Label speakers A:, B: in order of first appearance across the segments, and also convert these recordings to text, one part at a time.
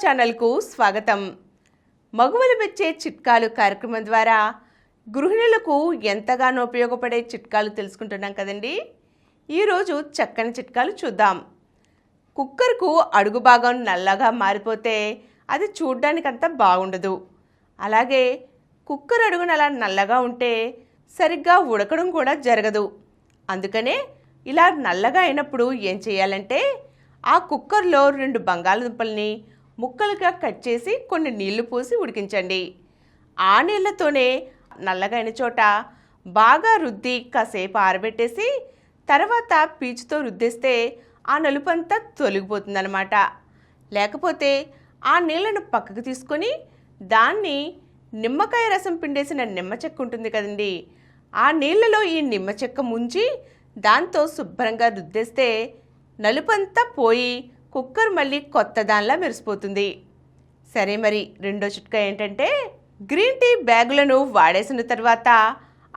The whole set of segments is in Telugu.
A: ఛానల్కు స్వాగతం. మగువలు మెచ్చే చిట్కాలు కార్యక్రమం ద్వారా గృహిణులకు ఎంతగానో ఉపయోగపడే చిట్కాలు తెలుసుకుంటున్నాం కదండి. ఈరోజు చక్కని చిట్కాలు చూద్దాం. కుక్కర్కు అడుగు భాగం నల్లగా మారిపోతే అది చూడ్డానికంత బాగుండదు. అలాగే కుక్కర్ అడుగున అలా నల్లగా ఉంటే సరిగ్గా ఉడకడం కూడా జరగదు. అందుకనే ఇలా నల్లగా అయినప్పుడు ఏం చేయాలంటే ఆ కుక్కర్లో 2 బంగాళదుంపల్ని ముక్కలుగా కట్ చేసి కొన్ని నీళ్లు పోసి ఉడికించండి. ఆ నీళ్లతోనే నల్లగా అయిన చోట బాగా రుద్ది కాసేపు ఆరబెట్టేసి తర్వాత పీచుతో రుద్దేస్తే ఆ నలుపంతా తొలగిపోతుందన్నమాట. లేకపోతే ఆ నీళ్లను పక్కకు తీసుకొని దాన్ని నిమ్మకాయ రసం పిండేసిన నిమ్మ చెక్క ఉంటుంది కదండి, ఆ నీళ్లలో ఈ నిమ్మ చెక్క ముంచి దాంతో శుభ్రంగా రుద్దేస్తే నలుపంతా పోయి కుక్కర్ మళ్ళీ కొత్త దానిలా మెరిసిపోతుంది. సరే, మరి రెండో చిట్కా ఏంటంటే గ్రీన్ టీ బ్యాగులను వాడేసిన తర్వాత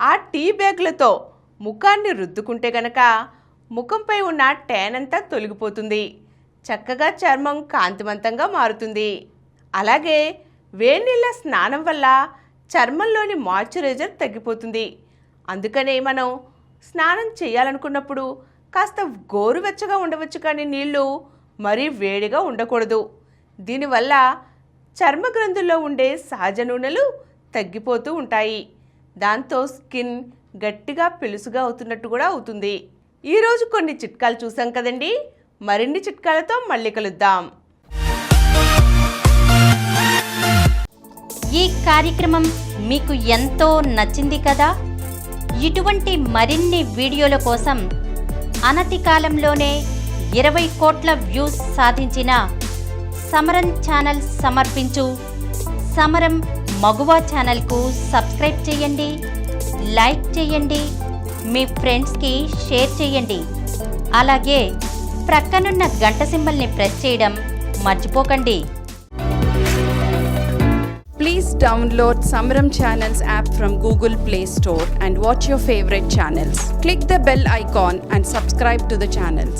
A: ఆ టీ బ్యాగులతో ముఖాన్ని రుద్దుకుంటే గనక ముఖంపై ఉన్న ట్యాన్ అంతా తొలగిపోతుంది. చక్కగా చర్మం కాంతివంతంగా మారుతుంది. అలాగే వేడినీళ్ళ స్నానం వల్ల చర్మంలోని మాయిశ్చరైజర్ తగ్గిపోతుంది. అందుకనే మనం స్నానం చేయాలనుకున్నప్పుడు కాస్త గోరువెచ్చగా ఉండవచ్చు, కానీ నీళ్లు మరీ వేడిగా ఉండకూడదు. దీనివల్ల చర్మ గ్రంథుల్లో ఉండే సహజ నూనెలు తగ్గిపోతూ ఉంటాయి. దాంతో స్కిన్ గట్టిగా పెలుసుగా అవుతున్నట్టు కూడా అవుతుంది. ఈరోజు కొన్ని చిట్కాలు చూసాం కదండి. మరిన్ని చిట్కాలతో మళ్ళీ కలుద్దాం.
B: ఈ కార్యక్రమం మీకు ఎంతో నచ్చింది కదా. ఇటువంటి మరిన్ని వీడియోల కోసం అనతి కాలంలోనే 20 కోట్ల వ్యూస్ సాధించిన సమరం ఛానల్ సమర్పించు సమరం మగువ ఛానల్కు సబ్స్క్రైబ్ చేయండి, లైక్ చేయండి, మీ ఫ్రెండ్స్కి షేర్ చేయండి. అలాగే ప్రక్కనున్న గంట సింబల్ని ప్రెస్ చేయడం మర్చిపోకండి.
C: Please download Samaram Channels app from Google Play Store and watch your favorite channels. Click the bell icon and subscribe to the channels.